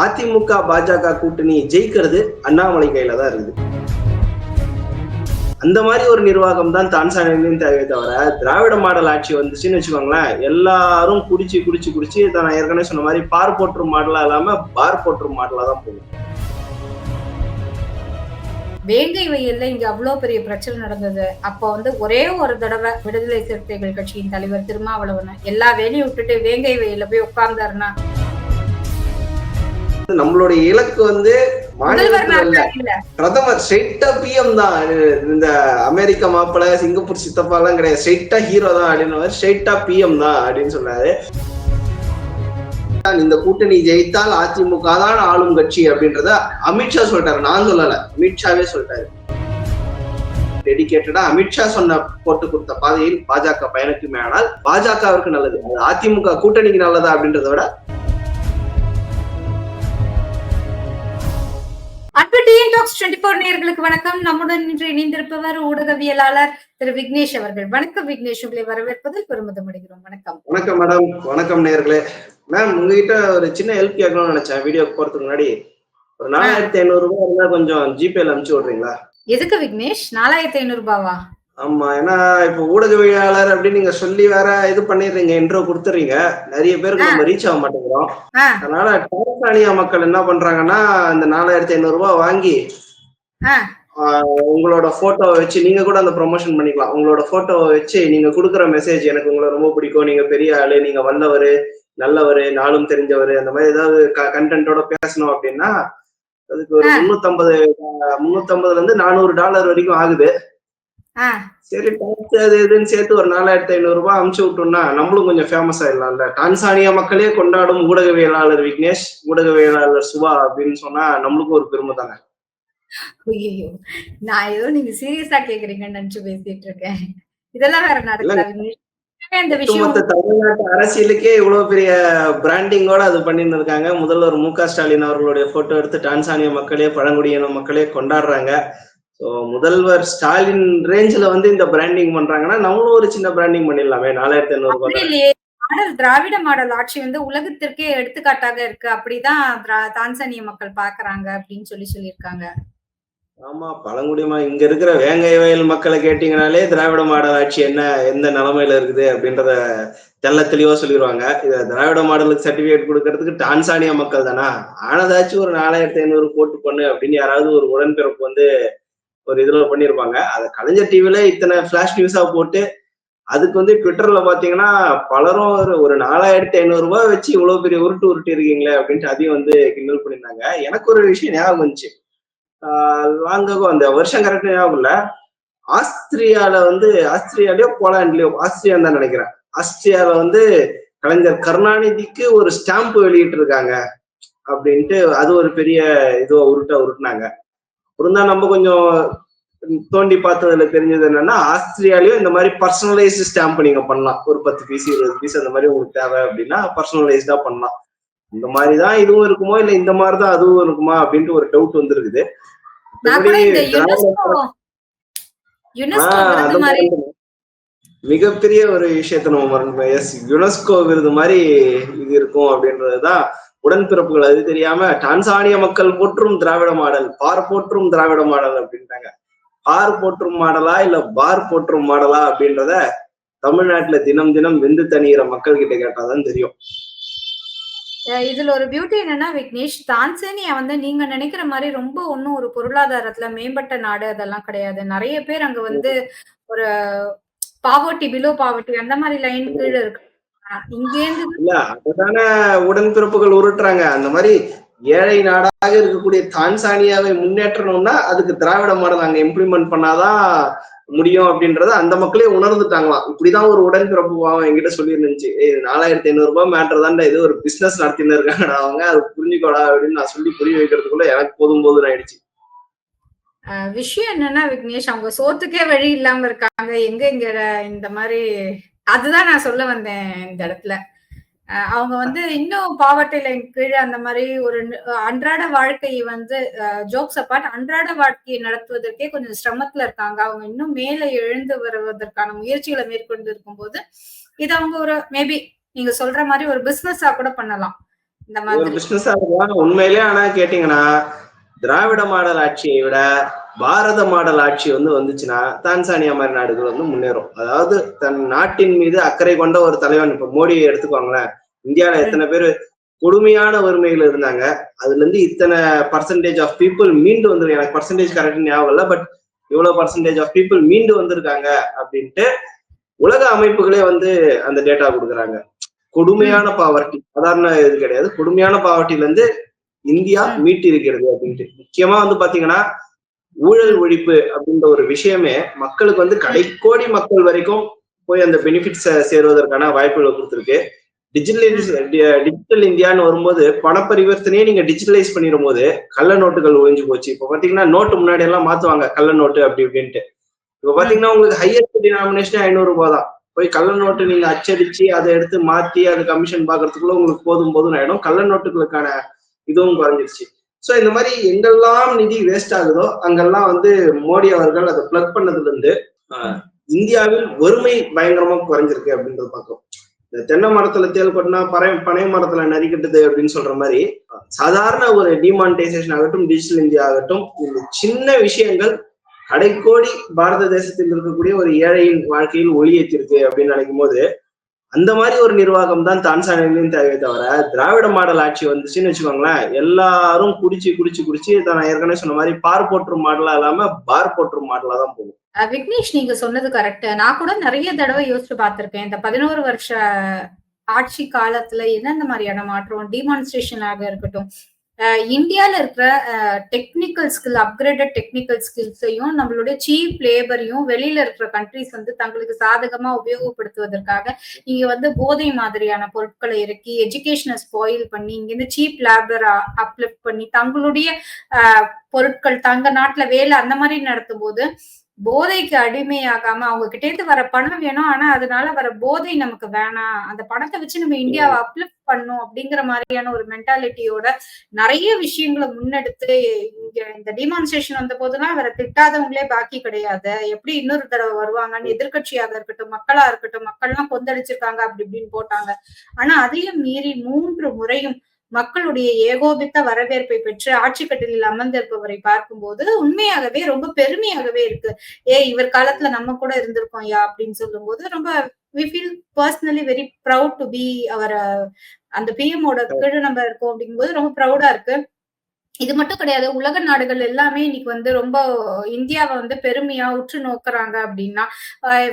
அதிமுக பாஜக கூட்டணி ஜெயிக்கிறது அண்ணாமலை கையில தான் இருக்குது. அந்த மாதிரி ஒரு நிர்வாகம் தான் தான்சானியிலும் தேவையே தவிர, திராவிட மாடல் ஆட்சி வந்துச்சுன்னு வச்சுக்கோங்களேன், எல்லாரும் குடிச்சு நான் ஏற்கனவே சொன்ன மாதிரி பார் போற்றும் மாடலா இல்லாம பார் போற்றும் மாடலா தான் போகும். வேங்கை வயல்ல இங்க அவ்வளவு பெரிய பிரச்சனை நடந்தது. அப்போ ஒரே ஒரு தடவை விடுதலை சிறுத்தைகள் கட்சியின் தலைவர் திருமாவளவன் எல்லா வேலையும் விட்டுட்டு வேங்கை வயல்ல போய் உட்கார்ந்தாருன்னா, நம்மளுடைய இலக்கு பிரதமர் ஸ்ட்ரெயிட்டா பிஎம் தான். இந்த அமெரிக்க மாப்பிள்ள சிங்கப்பூர் சித்தப்பா எல்லாம் கிடையாது, ஸ்ட்ரெயிட்டா ஹீரோ தான் அப்படின்னு ஸ்ட்ரெயிட்டா பிஎம் தான் அப்படின்னு சொன்னாரு. இந்த கூட்டணி ஜெயித்தால் அதிமுக தான் ஆளும் கட்சி அப்படின்றத அமித்ஷா சொல்லிட்டாரு, நான் சொல்லல, அமித்ஷாவே சொல்லிட்டாரு. டெடிகேட்டடா அமித்ஷா போட்டு கொடுத்த பாதையில் பாஜக பயணிக்குமே ஆனால் பாஜகவிற்கு நல்லது, அது அதிமுக கூட்டணிக்கு நல்லதா அப்படின்றத விட. நேயர்களுக்கு வணக்கம். நம்முடன் இன்று இணைந்திருப்பவர் ஊடகவியலாளர் திரு விக்னேஷ் அவர்கள். வணக்கம் விக்னேஷ், உங்களை வரவேற்பதில் பெருமிதம் அடைகிறோம். வணக்கம். வணக்கம் மேடம். வணக்கம் நேயர்களே. மேம், உங்ககிட்ட ஒரு சின்ன ஹெல்ப் கேட்கணும்னு நினைச்சேன். வீடியோ போறதுக்கு முன்னாடி ஒரு 4500 ரூபாய் இருந்தா கொஞ்சம் ஜிபேல அனுப்பிச்சு விடுறீங்களா? எதுக்கு விக்னேஷ் 4500 ரூபாவா? ஆமா, ஏன்னா இப்ப ஊடகவியலாளர் அப்படின்னு நீங்க சொல்லி வேற இது பண்ணிடுறீங்க, இன்ட்ரோ கொடுத்துறீங்க, நிறைய பேருக்கு நம்ம ரீச் ஆக மாட்டேங்கிறோம். அதனால டான்சானியா மக்கள் என்ன பண்றாங்கன்னா, இந்த 4500 ரூபாய் வாங்கி உங்களோட போட்டோவை வச்சு நீங்க கூட அந்த ப்ரொமோஷன் பண்ணிக்கலாம். உங்களோட போட்டோவை வச்சு நீங்க கொடுக்குற மெசேஜ், எனக்கு உங்களை ரொம்ப பிடிக்கும், நீங்க பெரிய ஆளு, நீங்க வல்லவரு, நல்லவரு, நாளும் தெரிஞ்சவரு, அந்த மாதிரி ஏதாவது கண்டென்ட்டோட பேசணும் அப்படின்னா அதுக்கு ஒரு 350 இருந்து $400 வரைக்கும் ஆகுது. சரி, அது இதுன்னு சேர்த்து ஒரு 4500 ரூபாய் அனுப்பிச்சு விட்டோம்னா நம்மளும் கொஞ்சம் ஃபேமஸ் ஆயிடலாம்ல. டான்சானியா மக்களே கொண்டாடும் ஊடகவியலாளர் விக்னேஷ், ஊடகவியலாளர் சுபா அப்படின்னு சொன்னா நம்மளுக்கும் ஒரு பெருமை தானே. ஐயோ, நான் ஏதோ நீங்க சீரியஸா கேக்குறீங்கன்னு நினைச்சு பேசிட்டு இருக்கேன். இதெல்லாம் வேற நடக்குது. தமிழ்நாட்டு அரசியலுக்கே இவ்வளவு பெரிய பிராண்டிங்கோட அது பண்ணிட்டு இருக்காங்க. முதல்வர் மு.க. ஸ்டாலின் அவர்களுடைய போட்டோ எடுத்து டான்சானியா மக்களே, பழங்குடியின மக்களே கொண்டாடுறாங்க. முதல்வர் ஸ்டாலின் ரேஞ்சில இந்த பிராண்டிங் பண்றாங்கன்னா நம்மளும் ஒரு சின்ன பிராண்டிங் பண்ணிடலாமே. 4500 ரூபாய் திராவிட மாடல் ஆட்சி உலகத்திற்கே எடுத்துக்காட்டாக இருக்கு, அப்படிதான் தான்சானிய மக்கள் பாக்குறாங்க அப்படின்னு சொல்லியிருக்காங்க. ஆமா, பழங்குடிமா இங்க இருக்கிற வேங்கை வயல் மக்களை கேட்டீங்கன்னாலே திராவிட மாடல் ஆட்சி எந்த நிலைமையில இருக்குது அப்படின்றத தெல்ல தெளிவா சொல்லிடுவாங்க. இத திராவிட மாடலுக்கு சர்டிபிகேட் கொடுக்கறதுக்கு டான்சானியா மக்கள் தானா, ஆனதாச்சும் ஒரு 4500 போட்டு பண்ணு அப்படின்னு யாராவது ஒரு உடன்பிறப்பு ஒரு இதுல பண்ணிருப்பாங்க. அதை கலைஞர் டிவில இத்தனை பிளாஷ் நியூஸா போட்டு அதுக்கு ட்விட்டர்ல பாத்தீங்கன்னா பலரும் ஒரு 4500 ரூபாய் வச்சு இவ்வளவு பெரிய உருட்டு இருக்கீங்களே அப்படின்ட்டு அதையும் கிண்டல் பண்ணியிருந்தாங்க. எனக்கு ஒரு விஷயம் ஞாபகம் வந்துச்சு. அந்த வருஷம் கரெக்டா ஞாபகம் இல்ல. ஆஸ்திரியாலயோ போலாண்ட்லயோ, ஆஸ்திரியான்னு தான் நினைக்கிறேன், ஆஸ்திரியால கலைஞர் கருணாநிதிக்கு ஒரு ஸ்டாம்ப் வெளியிட்டு இருக்காங்க அப்படின்ட்டு அது ஒரு பெரிய இதுவா உருட்டினாங்க. இருந்தா நம்ம கொஞ்சம் தோண்டி பார்த்ததுல தெரிஞ்சது என்னன்னா, ஆஸ்திரியாலயும் இந்த மாதிரி பர்சனலைஸ்டு ஸ்டாம்ப் நீங்க பண்ணலாம். ஒரு 10 பீஸ் 20 பீஸ் அந்த மாதிரி உங்களுக்கு தேவை அப்படின்னா பர்சனலைஸ்டா பண்ணலாம். இந்த மாதிரிதான் இதுவும் இருக்குமோ இல்ல இந்த மாதிரிதான் அதுவும் இருக்குமா அப்படின்ட்டு ஒரு டவுட் வந்துருக்குது. மிகப்பெரிய ஒரு விஷயத்த நம்ம மறந்து யுனெஸ்கோ விருது மாதிரி இது இருக்கும் அப்படின்றதுதான் உடன்பிறப்புகள் அது தெரியாம டான்சானிய மக்கள் போற்றும் திராவிட மாடல், பார் போற்றும் திராவிட மாடல் அப்படின்ட்டாங்க. பார் போற்றும் மாடலா இல்ல பார் போற்றும் மாடலா அப்படின்றத தமிழ்நாட்டுல தினம் தினம் வெந்து தணிகிற மக்கள் கிட்ட கேட்டாதான் தெரியும். இதுல ஒரு பியூட்டி என்னன்னா விக்னேஷ், தான்சானியா நீங்க நினைக்கிற மாதிரி ரொம்ப ஒன்னும் ஒரு பொருளாதாரத்துல மேம்பட்ட நாடு அதெல்லாம் கிடையாது. நிறைய பேர் அங்க ஒரு பாவர்ட்டி, பிலோ பாவர்ட்டி அந்த மாதிரி லைன் கீழே இருக்கு. இல்ல, அதுதானே உடன்பிறப்புகள் உருட்டுறாங்க. அந்த மாதிரி ஏழை நாடாக இருக்கக்கூடிய தான்சானியாவை முன்னேற்றணும்னா அதுக்கு திராவிட மாடல் அங்க இம்ப்ளிமெண்ட் பண்ணாதான் முடியும் அப்படின்றத அந்த மக்களே உணர்ந்துட்டாங்களாம். இப்படிதான் ஒரு உடன்பிறப்பு பாவம் என்கிட்ட சொல்லியிருந்துச்சு. 4500 ரூபாய் மேட்டர் தான்டா, இது ஒரு பிசினஸ் நடத்தின்னு இருக்காங்கடா அவங்க, அது புரிஞ்சுக்கோடா அப்படின்னு நான் சொல்லி புரிய வைக்கிறதுக்குள்ள எனக்கு போதும் ஆயிடுச்சு. விஷயம் என்னன்னா விக்னேஷ், அவங்க சோத்துக்கே வழி இல்லாம இருக்காங்க. எங்க இந்த மாதிரி அதுதான் நான் சொல்ல வந்தேன் இந்த இடத்துல. அவங்க இன்னும் பாவர்ட்டி லைன் கீழே அந்த மாதிரி ஒரு அன்றாட வாழ்க்கையை ஜோக்ஸ் அப்பார்ட் அன்றாட வாழ்க்கையை நடத்துவதற்கே கொஞ்சம் சிரமத்துல இருக்காங்க. அவங்க இன்னும் மேல எழுந்து வருவதற்கான முயற்சிகளை மேற்கொண்டு இருக்கும்போது இது அவங்க ஒரு மேபி நீங்க சொல்ற மாதிரி ஒரு பிசினஸா கூட பண்ணலாம். இந்த ஒரு மாதிரி. பிசினஸா இருக்கலாம் உண்மையிலே. ஆனா கேட்டீங்கன்னா திராவிட மாடல் ஆட்சியை விட பாரத மாடல் ஆட்சி வந்துச்சுன்னா தான்சானியா மாதிரி நாடுகள் முன்னேறும். அதாவது தன் நாட்டின் மீது அக்கறை கொண்ட ஒரு தலைவன். இப்ப மோடியை எடுத்துக்கோங்களேன். இந்தியாவில எத்தனை பேர் கொடுமையான வறுமையில இருந்தாங்க. அதுல இருந்து இத்தனை பர்சன்டேஜ் ஆஃப் பீப்புள் மீண்டு வந்து, எனக்கு பர்சன்டேஜ் கரெக்ட் ஞாபகம் இல்லை, பட் இவ்வளவு பர்சன்டேஜ் ஆஃப் பீப்புள் மீண்டு வந்திருக்காங்க அப்படின்ட்டு உலக அமைப்புகளே அந்த டேட்டா கொடுக்குறாங்க. கொடுமையான பாவர்ட்டி, சாதாரண இது கிடையாது, கொடுமையான பாவர்ட்டில இருந்து இந்தியா மீட்டு இருக்கிறது அப்படின்ட்டு. முக்கியமா பாத்தீங்கன்னா ஊழல் ஒழிப்பு அப்படின்ற ஒரு விஷயமே மக்களுக்கு கடைக்கோடி மக்கள் வரைக்கும் போய் அந்த பெனிஃபிட்ஸ் சேருவதற்கான வாய்ப்புகளை கொடுத்துருக்கு. டிஜிட்டல் இந்தியான்னு வரும்போது பண பரிவர்த்தனையே நீங்க டிஜிட்டலைஸ் பண்ணிடும் போது கள்ள நோட்டுகள் ஒழிஞ்சு போச்சு. இப்ப பாத்தீங்கன்னா நோட்டு முன்னாடி எல்லாம் மாத்துவாங்க கள்ள நோட்டு அப்படி இப்படின்ட்டு. இப்ப பாத்தீங்கன்னா உங்களுக்கு ஹையஸ்ட் டினாமினேஷன் 500 ரூபாய் தான். போய் கள்ள நோட்டு நீங்க அச்சடிச்சு அதை எடுத்து மாத்தி அது கமிஷன் பாக்குறதுக்குள்ள உங்களுக்கு போதும் ஆயிடும். கள்ள நோட்டுகளுக்கான இதுவும் குறைஞ்சிருச்சு. சோ இந்த மாதிரி எங்கெல்லாம் நிதி வேஸ்ட் ஆகுதோ அங்கெல்லாம் மோடி அவர்கள் அதை பிளக் பண்ணதுல இருந்து இந்தியாவில் வறுமை பயங்கரமா குறைஞ்சிருக்கு அப்படின்றது பார்க்கும். இந்த தென்னை மரத்துல தேல் கொட்டினா பனை மரத்துல நரிக்கட்டுது அப்படின்னு சொல்ற மாதிரி சாதாரண ஒரு டிமானிட்டைசேஷன் ஆகட்டும், டிஜிட்டல் இந்தியா ஆகட்டும், இந்த சின்ன விஷயங்கள் கடைக்கோடி பாரத தேசத்தில் இருக்கக்கூடிய ஒரு ஏழையின் வாழ்க்கையில் ஒளியேற்றிருக்கு அப்படின்னு நினைக்கும் போது அந்த மாதிரி ஒரு நிர்வாகம் தான் தான்சானியாவிலும் தேவையை தவிர திராவிட மாடல் ஆட்சி வந்துச்சுன்னு வச்சுக்கோங்களேன், எல்லாரும் குடிச்சு நான் ஏற்கனவே சொன்ன மாதிரி பார் போற்றும் மாடலா இல்லாம பார் போற்றும் மாடலா தான் போகும். விக்னேஷ், நீங்க சொன்னது கரெக்ட். நான் கூட நிறைய தடவை யோசிச்சு பார்த்திருக்கேன். இந்த 11 வருஷ ஆட்சி காலத்துல என்னென்ன மாதிரியான மாற்றம், டிமான்ஸ்ட்ரேஷனாக இருக்கட்டும், இந்தியால இருக்கிற டெக்னிக்கல் ஸ்கில், அப்கிரேடட் டெக்னிக்கல் ஸ்கில்ஸையும் நம்மளுடைய சீப் லேபரையும் வெளியில இருக்கிற கண்ட்ரிஸ் தங்களுக்கு சாதகமா உபயோகப்படுத்துவதற்காக இங்க போதை மாதிரியான பொருட்களை இறக்கி எஜுகேஷனை ஸ்பாயில் பண்ணி இங்கிருந்து சீப் லேபர் அப்லிஃப்ட் பண்ணி தங்களுடைய பொருட்கள் தங்க நாட்டுல வேலை அந்த மாதிரி நடத்தும் போது போதைக்கு அடிமையாகாம அவங்க கிட்டே இருந்து வர பணம் வேணும், ஆனா அதனால வர போதை நமக்கு வேணாம், அந்த பணத்தை வச்சு நம்ம இந்தியாவை அப்லிஃப்ட் பண்ணும் அப்படிங்கிற மாதிரியான ஒரு மென்டாலிட்டியோட நிறைய விஷயங்களை முன்னெடுத்து இங்க இந்த டிமான்ஸ்ட்ரேஷன் வந்த போதுலாம் வேற திட்டாதவங்களே பாக்கி கிடையாது. எப்படி இன்னொரு தடவை வருவாங்கன்னு எதிர்கட்சியாக இருக்கட்டும், மக்களா இருக்கட்டும், மக்கள்லாம் கொந்தளிச்சிருக்காங்க அப்படி இப்படின்னு போட்டாங்க. ஆனா அதையும் மீறி 3 முறையும் மக்களுடைய ஏகோபித்த வரவேற்பை பெற்று ஆட்சி கட்டிலில் அமர்ந்திருப்பவரை பார்க்கும்போது உண்மையாகவே ரொம்ப பெருமையாகவே இருக்கு. இவர் காலத்துல நம்ம கூட இருந்திருக்கோம் யா அப்படின்னு சொல்லும் போது ரொம்ப we feel personally very proud to be our அந்த PM ஓட கீழே நம்ம இருக்கோம் அப்படிங்கும்போது ரொம்ப ப்ரௌடா இருக்கு. இது மட்டும் கிடையாது, உலக நாடுகள் எல்லாமே இன்னைக்கு ரொம்ப இந்தியாவை பெருமையா உற்று நோக்குறாங்க அப்படின்னா,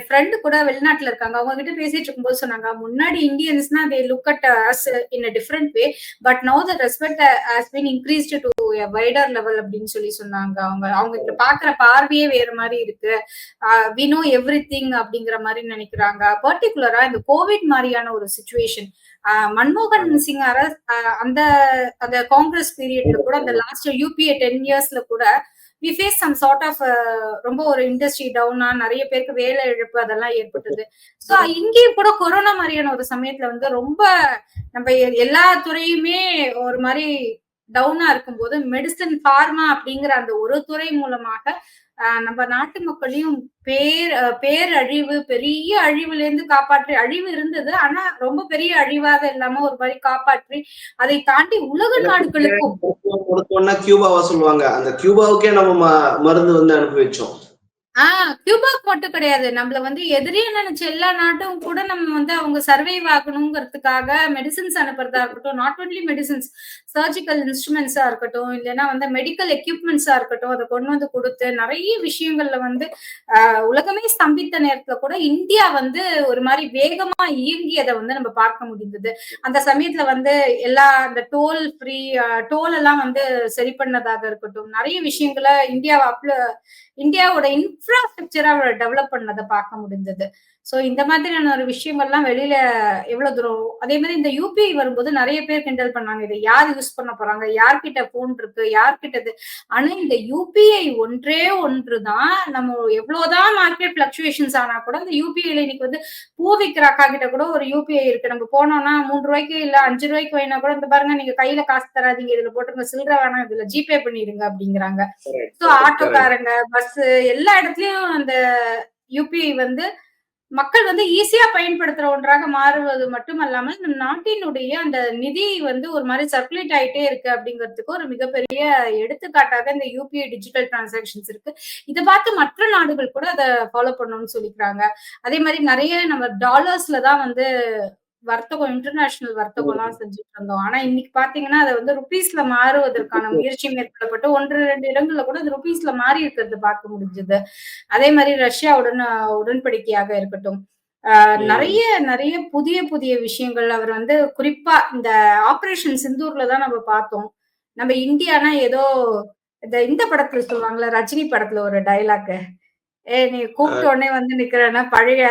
ஃப்ரெண்டு கூட வெளிநாட்டுல இருக்காங்க, அவங்க கிட்ட பேசிட்டு இருக்கும்போது சொன்னாங்க, முன்னாடி இந்தியன்ஸ்னா they look at us in a different way, but now the respect has been increased to a wider level அப்படின்னு சொன்னாங்க. அவங்க கிட்ட பாக்குற பார்வையே வேற மாதிரி இருக்கு. we know everything அப்படிங்கிற மாதிரி நினைக்கிறாங்க. பர்டிகுலரா இந்த கோவிட் மாதிரியான ஒரு சிச்சுவேஷன், மன்மோகன் சிங் அந்த காங்கிரஸ் பீரியட்ல கூட அந்த லாஸ்ட் UPA 10 இயர்ஸ்ல கூட we face some sort of ரொம்ப ஒரு இண்டஸ்ட்ரி டவுனா, நிறைய பேருக்கு வேலை இழப்பு அதெல்லாம் ஏற்பட்டது. சோ இங்கேயும் கூட கொரோனா மாதிரியான ஒரு சமயத்துல ரொம்ப நம்ம எல்லா துறையுமே ஒரு மாதிரி டவுனா இருக்கும்போது மெடிசன், பார்மா அப்படிங்கிற அந்த ஒரு துறை மூலமாக நம்ம நாட்டு மக்களையும் பேரழிவு, பெரிய அழிவுல இருந்து காப்பாற்றி, அழிவு இருந்தது ஆனா ரொம்ப பெரிய அழிவாக இல்லாம ஒரு மாதிரி காப்பாற்றி அதை தாண்டி உலக நாடுகளுக்கும் கியூபாவா சொல்லுவாங்க, அந்த கியூபாவுக்கே நம்ம மருந்து அனுப்பி வச்சோம். கியூபாக்கு மட்டும் கிடையாது, நம்மள எதிரியா நினைச்ச எல்லா நாட்டும் கூட நம்ம அவங்க சர்வைவ் ஆகணுங்கிறதுக்காக மெடிசின்ஸ் அனுப்புறதா இருக்கட்டும், நாட் ஒன்லி மெடிசின்ஸ், சர்ஜிக்கல் இன்ஸ்ட்ருமெண்ட்ஸா இருக்கட்டும், இல்லைன்னா மெடிக்கல் எக்யூப்மெண்ட்ஸா இருக்கட்டும், அதை கொண்டு கொடுத்து நிறைய விஷயங்கள்ல உலகமே ஸ்தம்பித்த நேரத்துல கூட இந்தியா ஒரு மாதிரி வேகமா இயங்கியதை நம்ம பார்க்க முடிந்தது. அந்த சமயத்துல எல்லா அந்த டோல் ஃப்ரீ டோல் எல்லாம் சரி பண்ணதாக இருக்கட்டும், நிறைய விஷயங்களை இந்தியாவோட இன்ஃப்ராஸ்ட்ரக்சரா டெவலப் பண்ணதை பார்க்க முடிந்தது. சோ இந்த மாதிரியான ஒரு விஷயங்கள்லாம் வெளியில எவ்வளவு தூரம், அதே மாதிரி இந்த UPI வரும்போது நிறைய பேர் கிண்டல் பண்ணாங்க, இதை யார் யூஸ் பண்ண போறாங்க, யார்கிட்ட போன் இருக்கு, யார்கிட்டது. ஆனா இந்த UPI ஒன்றே ஒன்றுதான் நம்ம எவ்வளவுதான் மார்க்கெட் பிளக்சுவேஷன்ஸ் ஆனா கூட இந்த UPIல இன்னைக்கு பூ விக்கிற அக்கா கிட்ட கூட ஒரு UPI இருக்கு. நம்ம போனோம்னா 3 ரூபாய்க்கு இல்ல 5 ரூபாய்க்கு வேணா கூட இந்த பாருங்க, நீங்க கையில காசு தராதீங்க, இதுல போட்டுருங்க, சில்லற வேணாம், இதுல ஜிபே பண்ணிடுங்க அப்படிங்கிறாங்க. சோ ஆட்டோக்காரங்க, பஸ் எல்லா இடத்துலயும் அந்த UPI மக்கள் வந்து ஈஸியா பயன்படுத்துற ஒன்றாக மாறுவது மட்டுமல்லாமல், நம் நாட்டினுடைய அந்த நிதி வந்து ஒரு மாரி சர்க்குலேட் ஆயிட்டே இருக்கு அப்படிங்கிறதுக்கு ஒரு மிகப்பெரிய எடுத்துக்காட்டாக இந்த யுபிஐ டிஜிட்டல் டிரான்சாக்ஷன்ஸ் இருக்கு. இத பார்த்து மற்ற நாடுகள் கூட அத ஃபாலோ பண்ணணும்னு சொல்லிக்கிறாங்க. அதே மாரி நெறைய நம்ம டாலர்ஸ்ல தான் வந்து வர்த்தகம் இன்டர்நேஷனல் வர்த்தகம்லாம் செஞ்சுட்டு இருந்தோம். ஆனா இன்னைக்கு பார்த்தீங்கன்னா, அத வந்து ருப்பீஸ்ல மாறுவதற்கான முயற்சி மேற்கொள்ளப்பட்டு 1, 2 இடங்கள்ல கூட அது ருப்பீஸ்ல மாறி இருக்கிறது பார்க்க முடிஞ்சது. அதே மாரி ரஷ்யாவுடன் உடன்படிக்கையாக இருக்கட்டும். ம். நெறைய நெறைய புதிய புதிய விஷயங்கள் அவர் வந்து குறிப்பா இந்த ஆப்பரேஷன் சிந்தூர்ல தான் நம்ம பார்த்தோம். நம்ம இந்தியானா ஏதோ இந்த படத்துல சொல்லுவாங்கல்ல, ரஜினி படத்துல ஒரு டயலாக். நீ அ கூப்பிட்ட உடனே வந்து நிக்கிறேன்னா பழைய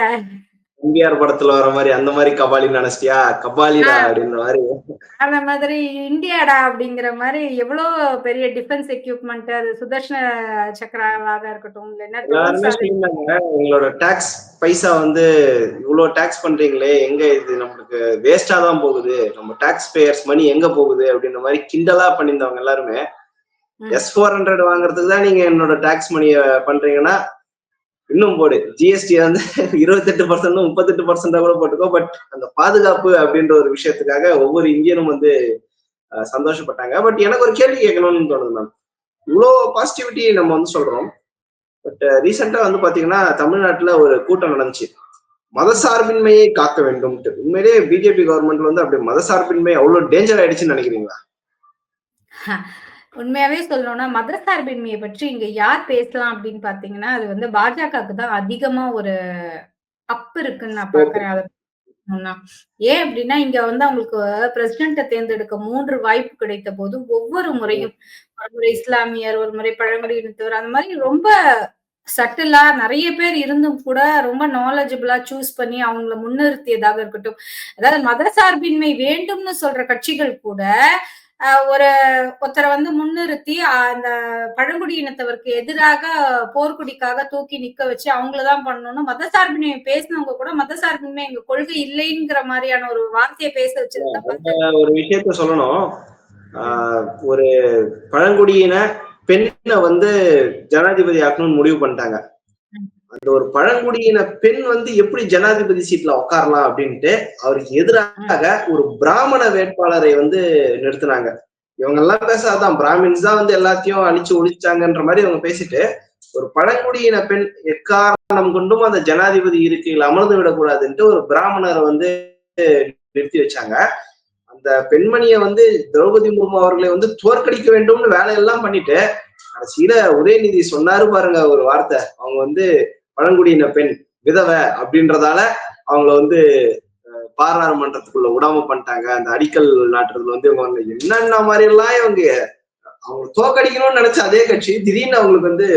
எம்ஜிஆர் படத்துல வர மாரி, அந்த மாரி கபாலின்னு நெனச்சிட்டியா? கபாலிடா ஆ அப்படின்ற மாரி. அந்த மாதிரி இந்தியாடா அப்படிங்கிற மாரி எவ்வளோ பெரிய டிஃபென்ஸ் எக்யூப்மென்ட் அது சுதர்ஷன சக்ராவாக இருக்கட்டும், இல்லைன்னா ட்ரோன்ஸ் எல்லாருமே அது சொல்லியிருந்தாங்க, உங்களோட டாக்ஸ் பைசா வந்து இவ்ளோ டாக்ஸ் பண்றீங்களே, எங்க இது நம்மளுக்கு வேஸ்ட்டா தான் போகுது. நம்ம டாக்ஸ் பேயர்ஸ் மணி எங்க போகுது? அப்படின்ற மாரி கிண்டலா பண்ணியிருந்தவங்க எல்லாருமே, ம். S-400 வாங்குறதுக்கு தான் நீங்க என்னோட டாக்ஸ் மணிய பண்றீங்கன்னா, இன்னும் போடு. ஜிஎஸ்டி வந்து 28% 38% கூட போட்டுக்கோ. பட் அந்த பாதுகாப்பு அப்படின்ற ஒரு விஷயத்துக்காக ஒவ்வொரு இந்தியனும் வந்து சந்தோஷப்பட்டாங்க. பட் எனக்கு ஒரு கேள்வி கேட்கணும்னு தோணுது மேம். இவ்ளோ பாசிட்டிவிட்டி நம்ம வந்து சொல்றோம். பட் ரீசென்ட்டா வந்து பாத்தீங்கன்னா, தமிழ்நாட்டுல ஒரு கூட்டம் நடந்துச்சு. ம். மதசார்பின்மையை காக்க வேண்டும்ன்ட்டு. உண்மையிலேயே பிஜேபி கவர்மெண்ட்ல வந்து அப்படி மதசார்பின்மை அவ்ளோ டேஞ்சர் ஆயிடுச்சுன்னு நினைக்கிறீங்களா? உண்மையாவே சொல்லணும்னா, மதசார்பின்மைய பற்றி இங்க யார் பேசலாம் அப்படின்னு பார்த்தீங்கன்னா, அது வந்து பாஜகவுக்கு தான் அதிகமா ஒரு அப்பு இருக்குன்னு நான் ஸ்கோப். பார்க்குறேன். அத சொல்லணும்னா. ஏன் அப்படின்னா, இங்க வந்து அவங்களுக்கு பிரசிடென்ட்ட தேர்ந்தெடுக்க 3 வாய்ப்பு கிடைத்தபோது, ஒவ்வொரு ம். முறையும் ஒரு முறை இஸ்லாமியர், ஒரு முறை பழங்குடியினத்தவர், அந்த மாரி ரொம்ப சட்டிலா நெறைய பேர் இருந்தும் கூட ரொம்ப நாலெட்ஜபிளா சூஸ் பண்ணி அவங்கள முன்னிறுத்தியதாக இருக்கட்டும். அதாவது மதசார்பின்மை வேண்டும்னு சொல்ற கட்சிகள் கூட, ஒரு ஒருத்தர வந்து முன்னிறுத்தி, அந்த பழங்குடியினத்தவருக்கு எதிராக போர்க்கொடிக்காக தூக்கி நிக்க வச்சு அவங்கள தான் பண்ணணும்னு மதசார்பின்மை பேசினவங்க கூட மதசார்பின்மை எங்க கொள்கை இல்லைங்கிற மாரியான ஒரு வார்த்தைய பேச வச்சது தப்பா ஒரு விஷயத்த சொல்லணும். ஆ ம். ஒரு பழங்குடியின பெண்ண வந்து ஜனாதிபதி ஆக்கணும்னு முடிவு பண்ணிட்டாங்க. ம். அந்த ஒரு பழங்குடியின பெண் வந்து எப்படி ஜனாதிபதி சீட்ல உட்காரலாம் அப்படின்ட்டு, அவருக்கு ம். எதிராக ஒரு பிராமண வேட்பாளரை வந்து நிறுத்துனாங்க. இவங்கெல்லாம் பேசாதான் பிராமின்ஸ் தான் வந்து எல்லாத்தையும் அழிச்சு ஒழிச்சாங்கன்ற மாரி இவங்க பேசிட்டு, ஒரு பழங்குடியின பெண் எக்காரணம் கொண்டும் அந்த ஜனாதிபதி இருக்கையில் அமர்ந்து விடக்கூடாதுன்ட்டு ஒரு பிராமணரை வந்து நிறுத்தி வச்சாங்க. அந்த பெண்மணிய வந்து திரௌபதி முர்மு அவர்களை வந்து தோற்கடிக்க வேண்டும்னு வேலையெல்லாம் பண்ணிட்டு, கடைசியில உதயநிதி சொன்னாரு பாருங்க ஒரு வார்த்தை. அவங்க வந்து பழங்குடியின பெண், விதவை அப்படின்றதால அவங்கள வந்து பாராளுமன்றத்துக்குள்ள விடாம பண்ணிட்டாங்க. அந்த அடிக்கல் நாட்டுறதுல வந்து இவங்க வந்து என்னென்ன மாதிரி எல்லாம் இவங்க அவங்க தோக்கடிக்கணும்னு நினைச்ச அதே கட்சி திடீர்னு அவங்களுக்கு வந்து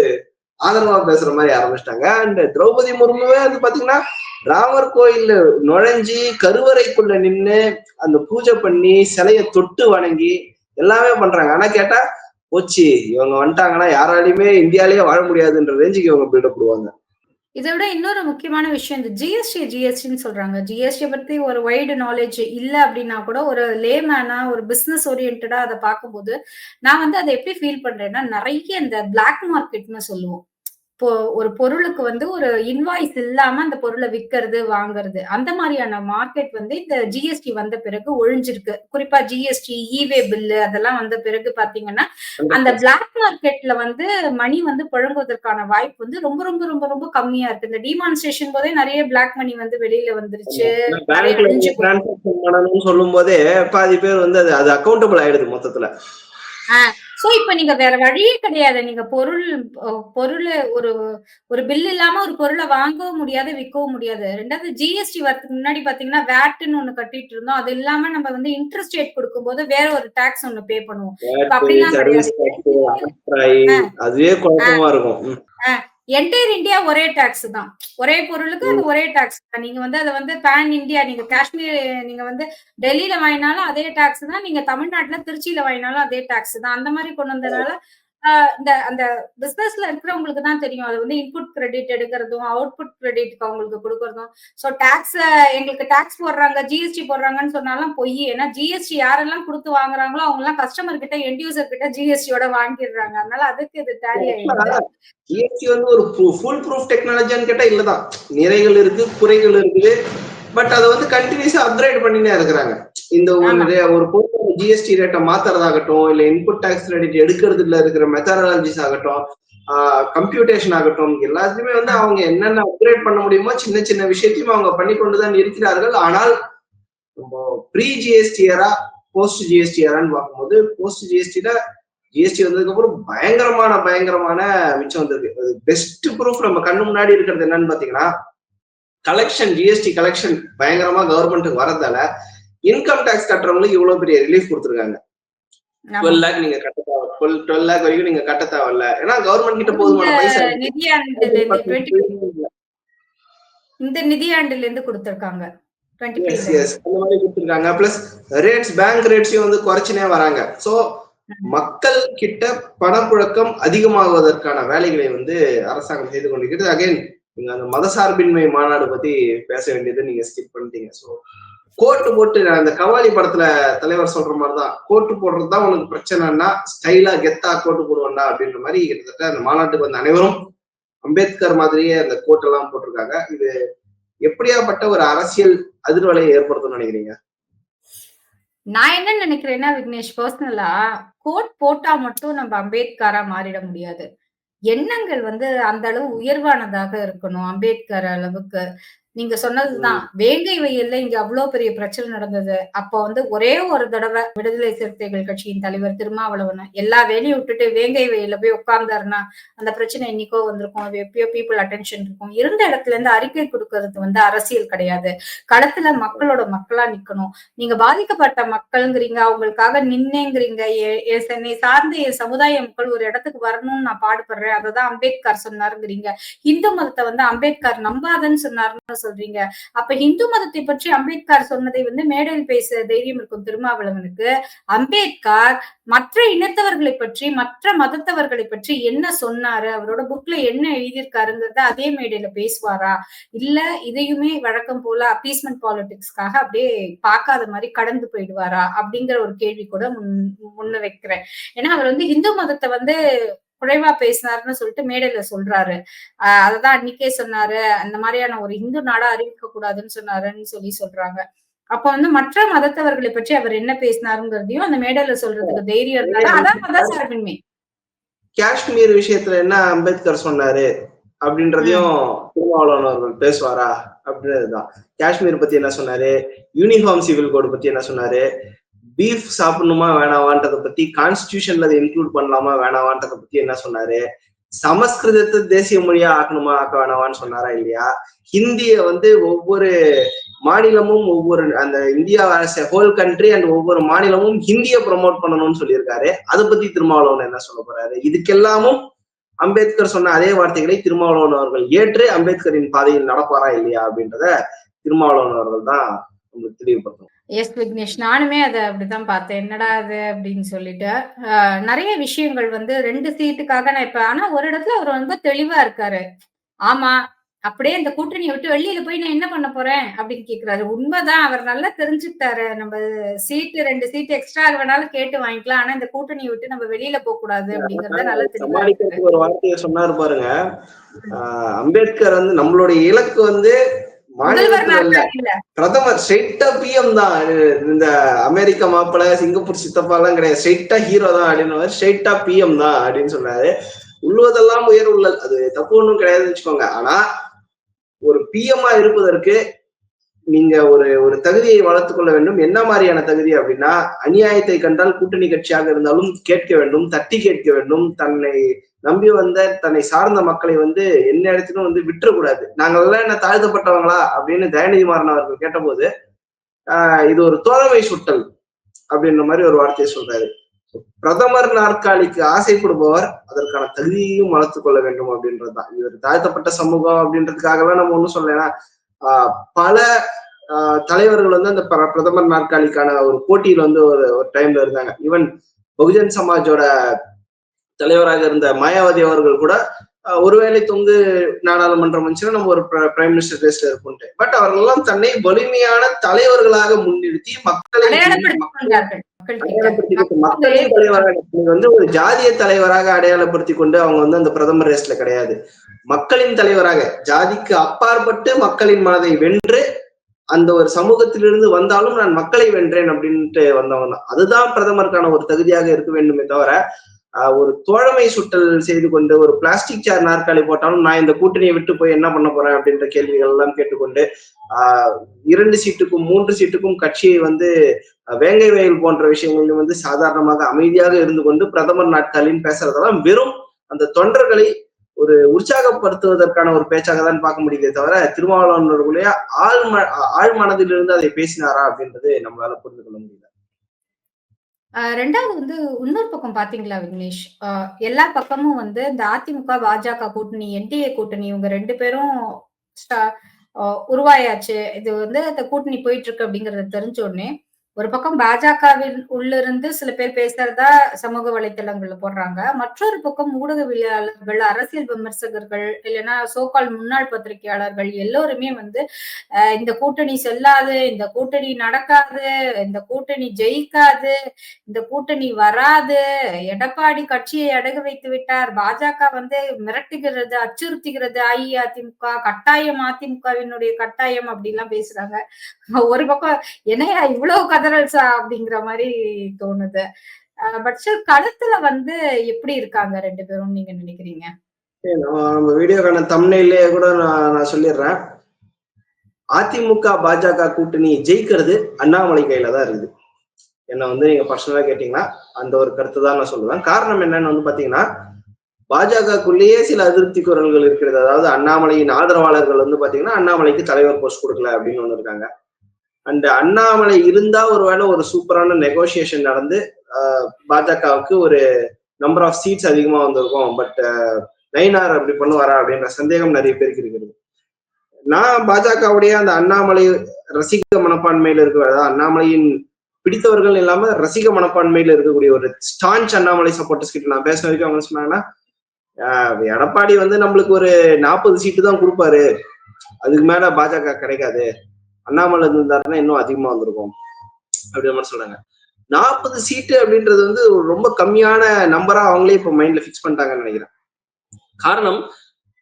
ஆதரவா பேசுற மாதிரி ஆரம்பிச்சிட்டாங்க. அண்ட் திரௌபதி முர்முவே வந்து பாத்தீங்கன்னா ராமர் கோயில் நுழைஞ்சி கருவறைக்குள்ள நின்னு அந்த பூஜை பண்ணி சிலையை தொட்டு வணங்கி எல்லாமே பண்றாங்க. ஆனா கேட்டா போச்சு இவங்க வந்துட்டாங்கன்னா யாராலையுமே இந்தியாலேயே வாழ முடியாதுன்ற ரேஞ்சுக்கு இவங்க பில்டப் போடுவாங்க. இத விட இன்னொரு முக்கியமான விஷயம் இந்த ஜிஎஸ்டின்னு சொல்றாங்க. ஜிஎஸ்டிய பத்தி ஒரு வைடு நாலேட்ஜ் இல்ல அப்டின்னா கூட, ஒரு லேமேனா, ஒரு பிசினஸ் ஓரியன்டடா அத பார்க்கும்போது, நான் வந்து அத எப்படி ஃபீல் பண்றேன்னா, நெறைய இந்த பிளாக் மார்க்கெட்ன்னு சொல்லுவோம். இப்போ ஒரு பொருளுக்கு வந்து ஒரு இன்வாய்ஸ் இல்லாம அந்த பொருள விக்கிறது, வாங்குறது. அந்த மாரியான மார்க்கெட் வந்து இந்த ஜிஎஸ்டி வந்த பிறகு ஒழிஞ்சிருக்கு. குறிப்பா ஜிஎஸ்டி, வே பில்லு அதெல்லாம் வந்த பிறகு பார்த்தீங்கன்னா, அந்த 100%. பிளாக் மார்க்கெட்ல வந்து மணி வந்து புழங்குவதற்கான வாய்ப்பு வந்து ரொம்ப, ரொம்ப, ரொம்ப, ரொம்ப கம்மியா இருக்கு. இந்த டிமான்ஸ்ட்ரேஷன் போதே நெறைய பிளாக் மணி வந்து வெளியில வந்துருச்சு. நெறைய பேங்க்ல அழிஞ்சு போச்சு. டிரான்சாக்சன் பண்ணணும்னு சொல்லும் போதே பாதி பேர் வந்து அது அது அக்கௌண்டபிள் ஆயிடுது மொத்தத்துல. ஆ. சோ இப்ப நீங்க வேற வழியே கிடையாது. நீங்க பொருளு ஒரு ஒரு பில் இல்லாம ஒரு பொருள வாங்கவும் முடியாது, விக்கவும் முடியாது. 2வது ஜிஎஸ்டி வரதுக்கு முன்னாடி பார்த்தீங்கன்னா, வேட்ன்னு ஒண்ணு கட்டிட்டு இருந்தோம். அது இல்லாம நம்ம வந்து இன்டர்ஸ்ட் ரேட் குடுக்கும்போது வேற ஒரு டாக்ஸ் ஒண்ணு பே பண்ணுவோம். இப்ப வேட்டு, அப்படிலாம் கிடையாது. சர்வீஸ் டாக்ஸ், அகற்றாயி ஆ, அதுவே ஆ. குழப்பமா இருக்கும். ஆ என்டையர் இந்தியா ஒரே டாக்ஸ் தான். ஒரே பொருளுக்கு அது ம். ஒரே டாக்ஸ் தான். நீங்க வந்து அத வந்து பான் இந்தியா நீங்க காஷ்மீர் நீங்க வந்து டெல்லில வாங்கினாலும் அதே டாக்ஸ் தான். நீங்க தமிழ்நாட்டுல திருச்சியில வாங்கினாலும் அதே டாக்ஸ் தான். அந்த மாரி கொண்டு வந்தனால இந்த அந்த பிசினஸ்ல இருக்கிறவங்களுக்கு தான் தெரியும். அது வந்து இன்புட் கிரெடிட் எடுக்கிறதும், அவுட்புட் கிரெடிட் அவங்களுக்கு குடுக்குறதும். சோ எங்களுக்கு டாக்ஸ் போடுறாங்க, ஜிஎஸ்டி போடுறாங்கன்னு சொன்னாலும் பொய். ஏன்னா ஜிஎஸ்டி யாரெல்லாம் குடுத்து வாங்குறாங்களோ அவங்கலாம் கஸ்டமர் கிட்ட, எண்ட் யூசர் கிட்ட ஜிஎஸ்டியோட வாங்கிடுறாங்க. அதனால அதுக்கு இது டேலி ஆயிடுது. ஜிஎஸ்டி வந்து ஒரு ஃபுல் ப்ரூஃப் டெக்னாலஜின்னு கேட்டா இல்லதான். நிறைகள் இருக்கு, குறைகள் இருக்குது. பட் அதை வந்து கண்டினியூஸா அப்கிரேட் பண்ணினே இருக்கிறாங்க. இந்த ஒரு பொருள் ஜிஎஸ்டி ரேட்டை மாத்துறதாகட்டும், இல்ல இன்புட் டாக்ஸ் கிரெடிட் எடுக்கிறதுல இருக்கிற மெத்தடாலஜிஸ் ஆகட்டும், கம்ப்யூட்டேஷன் ஆகட்டும், எல்லாத்தையுமே வந்து அவங்க என்னென்ன அப்கிரேட் பண்ண முடியுமோ சின்ன சின்ன விஷயத்தையும் அவங்க பண்ணி கொண்டுதான் இருக்கிறார்கள். ஆனால் ப்ரீ ஜிஎஸ்டியரா போஸ்ட் ஜிஎஸ்டியரான்னு பார்க்கும்போது, போஸ்ட் ஜிஎஸ்டில ஜிஎஸ்டி வந்ததுக்கு அப்புறம் பயங்கரமான மிச்சம் வந்திருக்கு. பெஸ்ட் ப்ரூஃப் நம்ம கண்ணு முன்னாடி இருக்கிறது என்னன்னு பாத்தீங்கன்னா, கலெக்ஷன், ஜிஎஸ்டி கலெக்ஷன் பயங்கரமா கவர்மெண்ட்டுக்கு வரதால இன்கம் டாக்ஸ் கட்டுறவங்களுக்கு இவ்வளவு பெரிய ரிலீஃப் கொடுத்துருக்காங்க. 12 lakh நீங்க கட்ட தேவை, 12 lakh வரைக்கும் நீங்க கட்ட தேவையில்ல. ஏன்னா கவர்மெண்ட் கிட்ட போதுமான பைசா இந்த நிதியாண்டுல இருந்து கொடுத்திருக்காங்க. அந்த மாதிரி கொடுத்திருக்காங்க. பிளஸ் ரேட்ஸ், பேங்க் ரேட்ஸையும் வந்து குறைச்சுனே வராங்க. சோ மக்கள் கிட்ட பணப்புழக்கம் அதிகமாகுவதற்கான வேலைகளை வந்து அரசாங்கம் செய்து கொண்டிருக்கிறது. அகைன் நீங்க அந்த மதசார்பின்மை மாநாடு பத்தி பேச வேண்டியது நீங்க ஸ்கிப் பண்ணிட்டீங்க. சோ கோட்டு போட்டு, அந்த கவாலி படத்துல தலைவர் சொல்ற மாதிரிதான், கோட்டு போடுறதுதான் உனக்கு பிரச்சனைன்னா ஸ்டைலா கெத்தா கோட்டு போடுவாண்டா அப்படின்ற மாதிரி கிட்டத்தட்ட அந்த மாநாட்டுக்கு வந்த அனைவரும் அம்பேத்கர் மாதிரியே அந்த கோட்டெல்லாம் போட்டிருக்காங்க. இது எப்படியாப்பட்ட ஒரு அரசியல் அதிர்வலையை ஏற்படுத்தும் நினைக்கிறீங்க? நான் என்ன நினைக்கிறேன்னா விக்னேஷ், பர்சனலா கோட் போட்டா மட்டும் நம்ம அம்பேத்கரா மாறிட முடியாது. எண்ணங்கள் வந்து அந்த அளவு உயர்வானதாக இருக்கணும். அம்பேத்கர் அளவுக்கு நீங்க சொன்னதுதான், வேங்கை வயல்ல இங்க அவ்வளவு பெரிய பிரச்சனை நடந்தது. அப்ப வந்து ஒரே ஒரு தடவை விடுதலை சிறுத்தைகள் கட்சியின் தலைவர் திருமாவளவன் எல்லா வேலையும் விட்டுட்டு வேங்கை வயல்ல போய் உட்கார்ந்தாருன்னா அந்த பிரச்சனை இன்னைக்கோ வந்திருக்கும். அது எப்பயோ பீப்புள் அட்டென்ஷன் இருக்கும். இருந்த இடத்துல இருந்து அறிக்கை கொடுக்கறது வந்து அரசியல் கிடையாது. களத்துல மக்களோட மக்களா நிக்கணும். நீங்க பாதிக்கப்பட்ட மக்கள்ங்கிறீங்க, அவங்களுக்காக நின்னேங்கிறீங்க. என்னை சார்ந்த என் சமுதாய மக்கள் ஒரு இடத்துக்கு வரணும்னு நான் பாடுபடுறேன், அததான் அம்பேத்கர் சொன்னாருங்கிறீங்க. இந்து மதத்தை வந்து அம்பேத்கர் நம்பாதன்னு சொன்னாருன்னு சொல்றீங்க. அப்ப இந்து மதத்தை பற்றி அம்பேத்கர் சொன்னதை வந்து மேடையில் பேச தைரியம் இருக்கும் திருமாவளவனுக்கு. அம்பேத்கர் மற்ற இனத்தவர்களை பற்றி, மற்ற மதத்தவர்களை பற்றி என்ன சொன்னாரு, அவரோட புக்ல என்ன எழுதியிருக்காருங்கிறத அதே மேடையில பேசுவாரா, இல்ல இதையுமே வழக்கம் போல அப்பீஸ்மெண்ட் பாலிடிக்ஸ்க்காக அப்படியே பார்க்காத மாதிரி கடந்து போயிடுவாரா அப்படிங்கிற ஒரு கேள்வி கூட முன்ன வைக்கிறேன். ஏன்னா அவர் வந்து இந்து மதத்தை வந்து குறைவா பேசினாருன்னு சொல்லிட்டு மேடையில சொல்றாரு. அததான் அன்னைக்கே சொன்னாரு, அந்த மாதிரியான ஒரு இந்து நாடா அறிவிக்க கூடாதுன்னு சொன்னாருன்னு சொல்றாங்க. அப்ப வந்து மற்ற மதத்தவர்களை பற்றி அவர் என்ன பேசினாருங்கிறதையும் அந்த மேடையில சொல்றதுக்கு தைரியம் இருந்தாலும் அதான் மதசார்பின்மை. காஷ்மீர் விஷயத்துல என்ன அம்பேத்கர் சொன்னாரு அப்படின்றதையும் திருமாவளவன் அவர்கள் பேசுவாரா அப்படின்றதுதான். காஷ்மீர் பத்தி என்ன சொன்னாரு, யூனிஃபார்ம் சிவில் கோடு பத்தி என்ன சொன்னாரு, பீஃப் சாப்பிடணுமா வேணாவான்றதை பத்தி, கான்ஸ்டிடியூஷன்ல அதை இன்க்ளூட் பண்ணலாமா வேணாவான்றதை பத்தி என்ன சொன்னாரு, சமஸ்கிருதத்தை தேசிய மொழியா ஆக்கணுமா ஆக்க வேணாவான்னு சொன்னாரா இல்லையா, ஹிந்திய வந்து ஒவ்வொரு மாநிலமும் ஒவ்வொரு அந்த இந்தியா ஹோல் கண்ட்ரி அண்ட் ஒவ்வொரு மாநிலமும் ஹிந்திய ப்ரொமோட் பண்ணணும்னு சொல்லியிருக்காரு. அதை பத்தி திருமாவளவன் என்ன சொல்ல போறாரு? இதுக்கெல்லாமும் அம்பேத்கர் சொன்ன அதே வார்த்தைகளை திருமாவளவன் அவர்கள் ஏற்று அம்பேத்கரின் பாதையில் நடப்பாரா இல்லையா அப்படின்றத திருமாவளவன் அவர்கள் தான் உங்களுக்கு தெளிவுபடுத்தும். எஸ் விக்னேஷ், நானுமே அதை அப்படிதான் பார்த்தேன். என்னடா அது அப்படின்னு சொல்லிட்டு நிறைய விஷயங்கள் வந்து 2 சீட்டுக்காக நான் இப்ப, ஆனா ஒரு இடத்துல அவர் ரொம்ப தெளிவா இருக்காரு. ஆமா, அப்படியே இந்த கூட்டணியை விட்டு வெளியில போய் நான் என்ன பண்ண போறேன் அப்படின்னு கேக்குறாரு. உண்மைதான், அவர் நல்லா தெரிஞ்சுக்கிட்டாரு. நம்ம சீட்டு 2 சீட்டு எக்ஸ்ட்ரா வேணாலும் கேட்டு வாங்கிக்கலாம், ஆனா இந்த கூட்டணியை விட்டு நம்ம வெளியில போக கூடாது அப்படிங்கறத நல்லா தெரிஞ்சு ஒரு வார்த்தையை சொன்னாரு பாருங்க. அம்பேத்கர் வந்து நம்மளுடைய இலக்கு வந்து பிரதமர், ஸ்ட்ரெயிட்டா பிஎம் தான். இந்த அமெரிக்க மாப்பிள்ள, சிங்கப்பூர் சித்தப்பா எல்லாம் கிடையாது, ஸ்ட்ரெயிட்டா ஹீரோ தான் அப்படின்னு, ஸ்ட்ரெயிட்டா பிஎம் தான் அப்படின்னு சொன்னாரு. உள்ளதெல்லாம் உயர் உள்ளல், அது தப்பு ஒண்ணும் கிடையாதுன்னு வச்சுக்கோங்க. ஆனா ஒரு பிஎம்ஆ இருப்பதற்கு நீங்க ஒரு தகுதியை வளர்த்துக் கொள்ள வேண்டும். என்ன மாதிரியான தகுதி அப்படின்னா, அநியாயத்தை கண்டால் கூட்டணி கட்சியாக இருந்தாலும் கேட்க வேண்டும், தட்டி கேட்க வேண்டும். தன்னை நம்பி வந்த, தன்னை சார்ந்த மக்களை வந்து என்ன இடத்துக்கும் வந்து விட்டுறக்கூடாது. நாங்கள்லாம் என்ன தாழ்த்தப்பட்டவங்களா அப்படின்னு தயாநிதி மாறன் அவர்கள் கேட்டபோது இது ஒரு தோழமை சுட்டல் அப்படின்ற மாதிரி ஒரு வார்த்தையை சொல்றாரு. பிரதமர் நாற்காலிக்கு ஆசைப்படுபவர் அதற்கான தகுதியையும் வளர்த்துக் கொள்ள வேண்டும் அப்படின்றதுதான். இவர் தாழ்த்தப்பட்ட சமூகம் அப்படின்றதுக்காகலாம் நம்ம ஒண்ணும் சொல்லலாம். பல தலைவர்கள் வந்து அந்த பிரதமர் நாற்காலிக்கான ஒரு போட்டியில வந்து ஒரு டைம்ல இருந்தாங்க. ஈவன் பகுஜன் சமாஜோட தலைவராக இருந்த மாயாவதி அவர்கள் கூட ஒருவேளை தொங்கு நாடாளுமன்றம் வந்துச்சுன்னா நம்ம ஒரு பிரைம் மினிஸ்டர் பேஸ்ல இருக்கும்ட்டு. பட் அவர்கள் எல்லாம் தன்னை வலிமையான தலைவர்களாக முன்னிறுத்தி மக்களை மக்களின் தலைவராக வந்து ஒரு ஜாதிய தலைவராக அடையாளப்படுத்தி கொண்டு அவங்க வந்து அந்த பிரதமர் ரேஸ்ல கிடையாது. மக்களின் தலைவராக ஜாதிக்கு அப்பாற்பட்டு மக்களின் மனதை வென்று அந்த ஒரு சமூகத்திலிருந்து வந்தாலும் நான் மக்களை வென்றேன் அப்படின்ட்டு வந்தவங்க தான். அதுதான் பிரதமருக்கான ஒரு தகுதியாக இருக்க வேண்டுமே தவிர ஒரு தோழமை சுட்டல் செய்து கொண்டு ஒரு பிளாஸ்டிக் சேர் நாற்காலி போட்டாலும் நான் இந்த கூட்டணியை விட்டு போய் என்ன பண்ண போறேன் அப்படின்ற கேள்விகள் எல்லாம் கேட்டுக்கொண்டு 2 சீட்டுக்கும் 3 சீட்டுக்கும் கட்சியை வந்து வேங்கை வயல் போன்ற விஷயங்களிலும் வந்து சாதாரணமாக அமைதியாக இருந்து கொண்டு பிரதமர் நாட்காலின்னு பேசுறதெல்லாம் வெறும் அந்த தொண்டர்களை ஒரு உற்சாகப்படுத்துவதற்கான ஒரு பேச்சாக தான் பார்க்க முடியுதே தவிர திருமாவளவனுடைய ஆழ் மனதிலிருந்து அதை பேசினாரா அப்படின்றது நம்மளால புரிந்து கொள்ள முடியல. ரெண்டாவது வந்து இன்னொரு பக்கம் பாத்தீங்களா விக்னேஷ், எல்லா பக்கமும் வந்து இந்த அதிமுக பாஜக கூட்டணி என்டிஏ கூட்டணி இவங்க 2 பேரும் உருவாயாச்சு, இது வந்து இந்த கூட்டணி போயிட்டு இருக்கு அப்படிங்கறத தெரிஞ்ச உடனே ஒரு பக்கம் பாஜகவின் உள்ள இருந்து சில பேர் பேசுறதா சமூக வலைத்தளங்கள்ல போடுறாங்க, மற்றொரு பக்கம் ஊடகவியலாளர்கள், அரசியல் விமர்சகர்கள், இல்லைன்னா சோகால் முன்னாள் பத்திரிகையாளர்கள் எல்லோருமே வந்து இந்த கூட்டணி செல்லாது, இந்த கூட்டணி நடக்காது, இந்த கூட்டணி ஜெயிக்காது, இந்த கூட்டணி வராது, எடப்பாடி கட்சியை அடகு வைத்து விட்டார், பாஜக வந்து மிரட்டுகிறது, அச்சுறுத்துகிறது, அஇஅதிமுக கட்டாயம், அதிமுகவினுடைய கட்டாயம் அப்படி எல்லாம் பேசுறாங்க. ஒரு பக்கம் என்னையா இவ்வளவு கதறல்ஸா அப்படிங்கிற மாதிரி தோணுது. பட் களத்துல வந்து எப்படி இருக்காங்க 2 பேரும் நீங்க நினைக்கிறீங்க? நம்ம வீடியோக்கான தம்ப்நெயிலே கூட நான் சொல்லிடுறேன். அதிமுக பாஜக கூட்டணி ஜெயிக்கிறது அண்ணாமலை கையில தான் இருக்குது. என்ன வந்து நீங்க பர்சனலா கேட்டீங்கன்னா அந்த ஒரு கருத்து தான் நான் சொல்லுவேன். காரணம் என்னன்னு வந்து பாத்தீங்கன்னா பாஜகக்குள்ளேயே சில அதிருப்தி குரல்கள் இருக்கிறது. அதாவது அண்ணாமலையின் ஆதரவாளர்கள் வந்து பாத்தீங்கன்னா அண்ணாமலைக்கு தலைவர் போஸ்ட் கொடுக்கல அப்படின்னு ஒண்ணு இருக்காங்க. அந்த அண்ணாமலை இருந்தா ஒருவேளை ஒரு சூப்பரான நெகோசியேஷன் நடந்து பாஜகவுக்கு ஒரு நம்பர் ஆஃப் சீட்ஸ் அதிகமா வந்திருக்கும். பட் நயினார் அப்படி பண்ணுவாரா அப்படின்ற சந்தேகம் நிறைய பேருக்கு இருக்கிறது. நான் பாஜகவுடைய அந்த அண்ணாமலை ரசிக மனப்பான்மையில இருக்கிறதா, அண்ணாமலையின் பிடித்தவர்கள் இல்லாம ரசிக மனப்பான்மையில இருக்கக்கூடிய ஒரு ஸ்டான்ச் அண்ணாமலை சப்போர்ட்டர்ஸ் கிட்ட நான் பேசின வரைக்கும் அவங்க சொன்னாங்கன்னா எடப்பாடி வந்து நம்மளுக்கு ஒரு 40 சீட்டு தான் கொடுப்பாரு, அதுக்கு மேல பாஜக கிடைக்காது, அண்ணாமலை இருந்தாருன்னா இன்னும் அதிகமா வந்திருக்கும் அப்படின்ற மாதிரி சொல்றாங்க. 40 சீட்டு அப்படின்றது வந்து ரொம்ப கம்மியான நம்பரா அவங்களே இப்ப மைண்ட்ல பிக்ஸ் பண்ணிட்டாங்கன்னு நினைக்கிறேன். காரணம்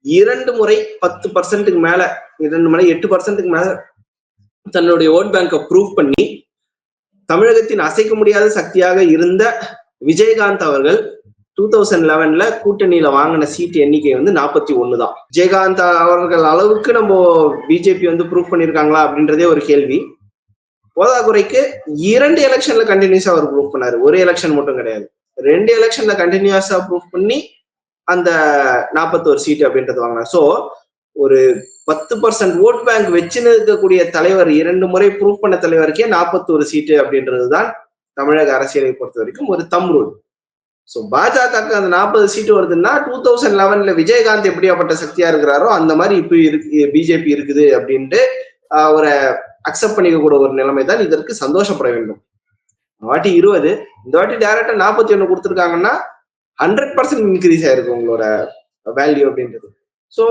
2 முறை 10% மேல 2 முறை 8% மேல தன்னுடைய ஓட் பேங்கை ப்ரூவ் பண்ணி தமிழகத்தின் அசைக்க முடியாத சக்தியாக இருந்த விஜயகாந்த் அவர்கள் 2011 கூட்டணியில வாங்கின சீட் எண்ணிக்கை வந்து 41 தான். விஜயகாந்த் அவர்கள் அளவுக்கு நம்ம பிஜேபி வந்து ப்ரூவ் பண்ணிருக்காங்களா அப்படின்றதே ஒரு கேள்வி. போதாக்குறைக்கு 2 எலெக்ஷன்ல கண்டினியூஸா அவர் ப்ரூவ் பண்ணாரு, ஒரு எலெக்ஷன் மட்டும் கிடையாது, 2 எலெக்ஷன்ல கண்டினியூஸா ப்ரூவ் பண்ணி அந்த 41 சீட் அப்படின்றது வாங்கினார். சோ ஒரு 10% ஓட் பேங்க் வச்சுன்னு இருக்கக்கூடிய தலைவர், 2 முறை ப்ரூவ் பண்ண தலைவருக்கே 41 சீட்டு அப்படின்றதுதான் தமிழக அரசியலை பொறுத்த வரைக்கும் ஒரு தம் ரூல். சோ பாஜகவுக்கு அந்த 40 சீட்டு வருதுன்னா 2011 விஜயகாந்த் எப்படியாப்பட்ட சக்தியா இருக்கிறாரோ அந்த மாதிரி இப்ப இருக்கு பிஜேபி இருக்குது அப்படின்ட்டு ஒரு அக்செப்ட் பண்ணிக்க கூட ஒரு நிலைமை தான். இதற்கு சந்தோஷப்பட வேண்டும். வாட்டி 20, இந்த வாட்டி டைரக்டா 41 கொடுத்துருக்காங்கன்னா 100% இன்க்ரீஸ் ஆயிருக்கு உங்களோட வேல்யூ அப்படின்றது. சோ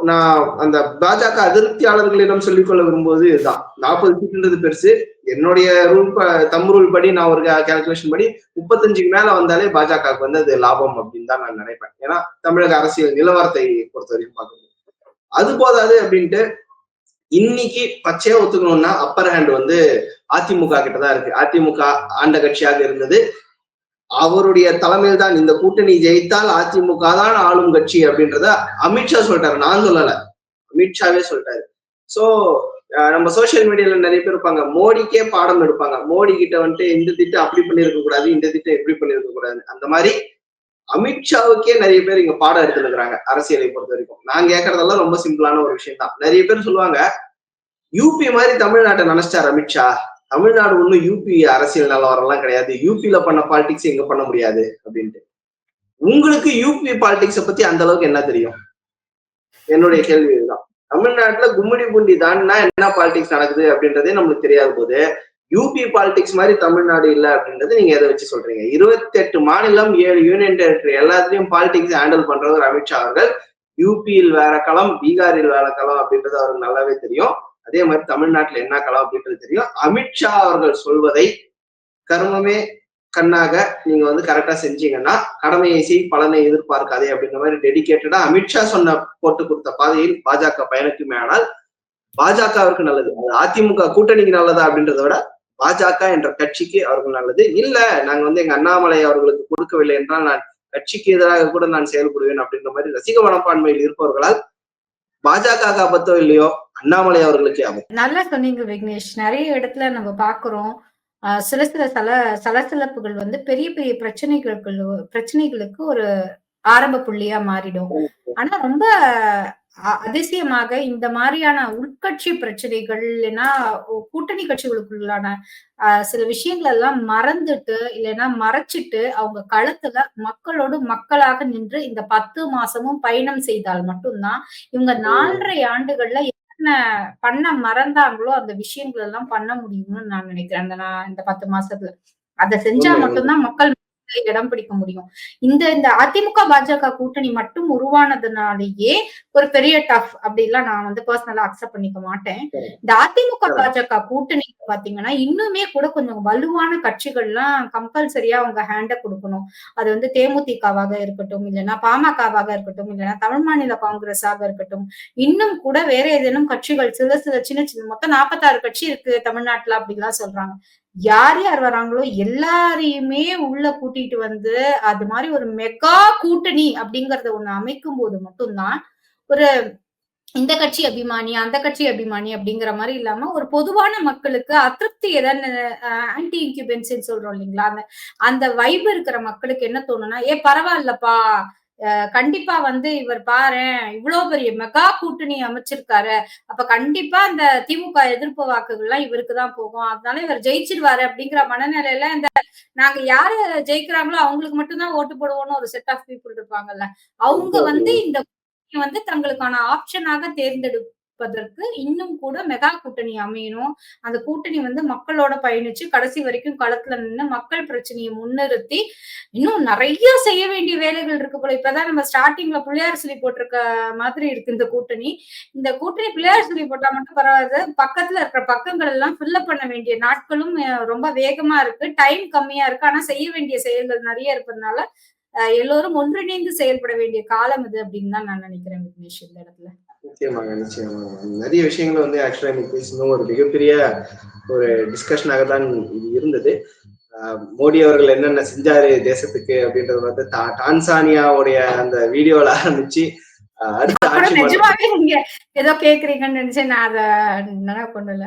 நான் அந்த பாஜக அதிருப்தியாளர்களிடம் சொல்லிக்கொள்ள விரும்புவது இதுதான், 40 சீட்டுன்றது பெருசு, என்னுடைய ரூல் தம் ரூல் படி நான் ஒரு கால்குலேஷன் படி 35க்கு மேல வந்தாலே பாஜகவுக்கு வந்து அது லாபம் அப்படின்னு தான் நான் நினைப்பேன். ஏன்னா தமிழக அரசியல் நிலவரத்தை பொறுத்த வரைக்கும் பார்க்கணும். அது போதாது அப்படின்ட்டு இன்னைக்கு பச்சையா ஒத்துக்கணும்னா அப்பர் ஹேண்ட் வந்து அதிமுக கிட்டதான் இருக்கு. அதிமுக ஆண்ட கட்சியாக இருந்தது, அவருடைய தலைமையில் தான் இந்த கூட்டணி ஜெயித்தால் அதிமுக தான் ஆளும் கட்சி அப்படின்றத அமித்ஷா சொல்லிட்டாரு, நான் சொல்லல, அமித்ஷாவே சொல்லிட்டாரு. சோ நம்ம சோசியல் மீடியால நிறைய பேர் இருப்பாங்க, மோடிக்கே பாடம் எடுப்பாங்க, மோடி கிட்ட வந்துட்டு இந்த திட்டம் அப்படி பண்ணிருக்க கூடாது, இந்த திட்டம் எப்படி பண்ணிருக்க கூடாது, அந்த மாதிரி அமித்ஷாவுக்கே நிறைய பேர் இங்க பாடம் எடுத்துருக்காங்க அரசியலை பொறுத்த வரைக்கும். நான் கேட்கறதெல்லாம் ரொம்ப சிம்பிளான ஒரு விஷயம் தான். நிறைய பேர் சொல்லுவாங்க யூபி மாதிரி தமிழ்நாட்டை நினைச்சிட்டார் அமித்ஷா, தமிழ்நாடு ஒன்றும் யூபி அரசியல் நிலவரம்லாம் கிடையாது, யூபியில பண்ண பாலிடிக்ஸ் எங்க பண்ண முடியாது அப்படின்ட்டு. உங்களுக்கு யூபி பாலிடிக்ஸை பத்தி அந்த அளவுக்கு என்ன தெரியும்? என்னுடைய கேள்வி இதுதான். தமிழ்நாட்டுல கும்மிடி பூண்டி தான்னா என்ன பாலிடிக்ஸ் நடக்குது அப்படின்றதே நம்மளுக்கு தெரியாத போது யூபி பாலிடிக்ஸ் மாதிரி தமிழ்நாடு இல்ல அப்படின்றது நீங்க எதை வச்சு சொல்றீங்க? 28 மாநிலம், 7 யூனியன் டெரிட்டரி எல்லாத்துலயும் பாலிடிக்ஸ் ஹேண்டில் பண்றவர் அமித்ஷா அவர்கள். யூபியில் வேற களம், பீகாரில் வேற களம் அப்படின்றது அவருக்கு நல்லாவே தெரியும். அதே மாதிரி தமிழ்நாட்டுல என்ன களம் அப்படின்றது தெரியும். அமித்ஷா அவர்கள் சொல்வதை கர்மமே கண்ணாக நீங்க வந்து கரெக்டா செஞ்சீங்கன்னா கடமையை செய் பலனை எதிர்பார்க்காதே அப்படின்ற மாதிரி டெடிகேட்டடா அமித்ஷா சொன்ன போட்டு கொடுத்த பாதையில் பாஜக பயணிக்குமே ஆனால் பாஜகவிற்கு நல்லது. அதிமுக கூட்டணிக்கு நல்லதா அப்படின்றத விட பாஜக என்ற கட்சிக்கு அவர்கள் நல்லது. இல்ல நாங்க வந்து எங்க அண்ணாமலை அவர்களுக்கு கொடுக்கவில்லை என்றால் நான் கட்சிக்கு எதிராக கூட நான் செயல்படுவேன் அப்படின்ற மாதிரி ரசிக மனப்பான்மையில் இருப்பவர்களால் பாஜக ஆபத்தோ இல்லையோ அண்ணாமலை அவர்களுக்கு ஆபத்து. நல்லா சொன்னீங்க விக்னேஷ். நிறைய இடத்துல நம்ம பாக்குறோம் சில சில சலசலப்புகள் வந்து பெரிய பெரிய பிரச்சனைகளுக்கு ஒரு ஆரம்ப புள்ளியா மாறிடும். ஆனா ரொம்ப அதிசயமாக இந்த மாதிரியான உட்கட்சி பிரச்சனைகள் இல்லைன்னா கூட்டணி கட்சிகளுக்குள்ளான சில விஷயங்கள் எல்லாம் மறந்துட்டு இல்லைன்னா மறைச்சிட்டு அவங்க களத்துல மக்களோடு மக்களாக நின்று இந்த 10 மாசமும் பயணம் செய்தால் மட்டும்தான் இவங்க 4.5 ஆண்டுகள்ல என்ன பண்ண மறந்தாங்களோ அந்த விஷயங்கள் எல்லாம் பண்ண முடியும்னு நான் நினைக்கிறேன். இந்த 10 மாசத்துல அதை செஞ்சா மட்டும்தான் மக்கள் இடம் பிடிக்க முடியும். இந்த அதிமுக பாஜக கூட்டணி மட்டும் உருவானதுனாலேயே ஒரு பெரிய டஃப் அப்படி எல்லாம் நான் வந்து பர்சனலா அக்செப்ட் பண்ணிக்க மாட்டேன். இந்த அதிமுக பாஜக கூட்டணி பாத்தீங்கன்னா இன்னுமே கூட கொஞ்சம் வலுவான கட்சிகள்லாம் கம்பல்சரியா அவங்க ஹேண்ட கொடுக்கணும். அது வந்து தேமுதிகவாக இருக்கட்டும், இல்லைன்னா பாமகவாக இருக்கட்டும், இல்லைன்னா தமிழ் மாநில காங்கிரஸாக இருக்கட்டும், இன்னும் கூட வேற ஏதேனும் கட்சிகள் சில சின்ன மொத்தம் 46 கட்சி இருக்கு தமிழ்நாட்டுல அப்படிலாம் சொல்றாங்க. யார் யார் வராங்களோ எல்லாரையுமே உள்ள கூட்டிட்டு வந்து அது மாதிரி ஒரு மெகா கூட்டணி அப்படிங்கறத ஒண்ணு அமைக்கும் போது மட்டும்தான் ஒரு இந்த கட்சி அபிமானி அந்த கட்சி அபிமானி அப்படிங்கிற மாதிரி இல்லாம ஒரு பொதுவான மக்களுக்கு அதிருப்தி எதாவது ஆன்டி இன்குபென்சின்னு சொல்றோம் இல்லைங்களா, அந்த வைப் இருக்கிற மக்களுக்கு என்ன தோணும்னா பரவாயில்லப்பா கண்டிப்பா வந்து இவர் பாரு இவ்வளவு பெரிய மெகா கூட்டணி அமைச்சிருக்காரு, அப்ப கண்டிப்பா இந்த திமுக எதிர்ப்பு வாக்குகள்லாம் இவருக்குதான் போகும், அதனால இவர் ஜெயிச்சிருவாரு அப்படிங்கிற மனநிலையில இந்த நாங்க யாரு ஜெயிக்கிறாங்களோ அவங்களுக்கு மட்டும்தான் ஓட்டு போடுவோம்னு ஒரு செட் ஆஃப் பீப்புள் இருப்பாங்கல்ல, அவங்க வந்து இந்த வந்து தங்களுக்கான ஆப்ஷனாக தேர்ந்தெடுப்பதற்கு இன்னும் கூட மெகா கூட்டணி அமையணும். அந்த கூட்டணி வந்து மக்களோட பயணிச்சு கடைசி வரைக்கும் களத்துல நின்று மக்கள் பிரச்சனையை முன்னிறுத்தி இன்னும் நிறைய செய்ய வேண்டிய வேலைகள் இருக்கு போல. இப்பதான் நம்ம ஸ்டார்டிங்ல பிள்ளையார் சொல்லி போட்டிருக்க மாதிரி இருக்கு இந்த கூட்டணி. இந்த கூட்டணி பிள்ளையார் சொல்லி போட்டா மட்டும் பரவாயில்ல, பக்கத்துல இருக்கிற பக்கங்கள் எல்லாம் ஃபில்லப் பண்ண வேண்டிய நாட்களும் ரொம்ப வேகமா இருக்கு, டைம் கம்மியா இருக்கு. ஆனா செய்ய வேண்டிய செயல்கள் நிறைய இருப்பதுனால எல்லோரும் ஒன்றிணைந்து செயல்பட வேண்டிய காலம் இது அப்படின்னு தான் நான் நினைக்கிறேன் விக்னேஷ் இந்த இடத்துல. நிச்சயமாக நிச்சயமாக நிறைய விஷயங்கள் வந்து ஆக்சுவலா இன்னைக்கு பேசணும் ஒரு மிகப்பெரிய ஒரு டிஸ்கஷனாக தான் இது இருந்தது. மோடி அவர்கள் என்னென்ன செஞ்சாரு தேசத்துக்கு அப்படின்றது வந்து டான்சானியாவுடைய அந்த வீடியோல ஆரம்பிச்சு அடுத்த நிஜமாவே நீங்க ஏதோ கேக்குறீங்கன்னு நினைச்சேன், நான் அத நினைவு கொண்டு இல்ல.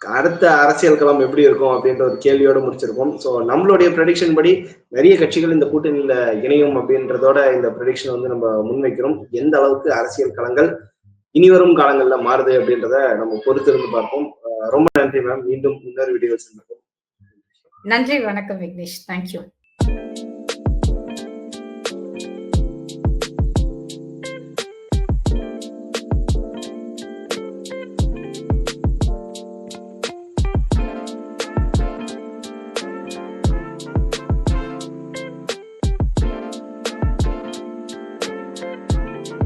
அடுத்த அரசியல் களம் எப்படி இருக்கும் அப்படின்ற ஒரு கேள்வியோட முடிச்சிருக்கோம். ஸோ நம்மளுடைய ப்ரெடிக்ஷன் படி நிறைய கட்சிகள் இந்த கூட்டணியில இணையும் அப்படின்றதோட இந்த ப்ரெடிக்ஷன் வந்து நம்ம முன்வைக்கிறோம். எந்த அளவுக்கு அரசியல் களங்கள் இனிவரும் காலங்கள்ல மாறுது அப்படின்றத நம்ம பொறுத்திருந்து பார்ப்போம். ரொம்ப நன்றி மேம். மீண்டும் இன்னொரு வீடியோ சந்திப்போம். நன்றி, வணக்கம் விக்னேஷ். தேங்க்யூ.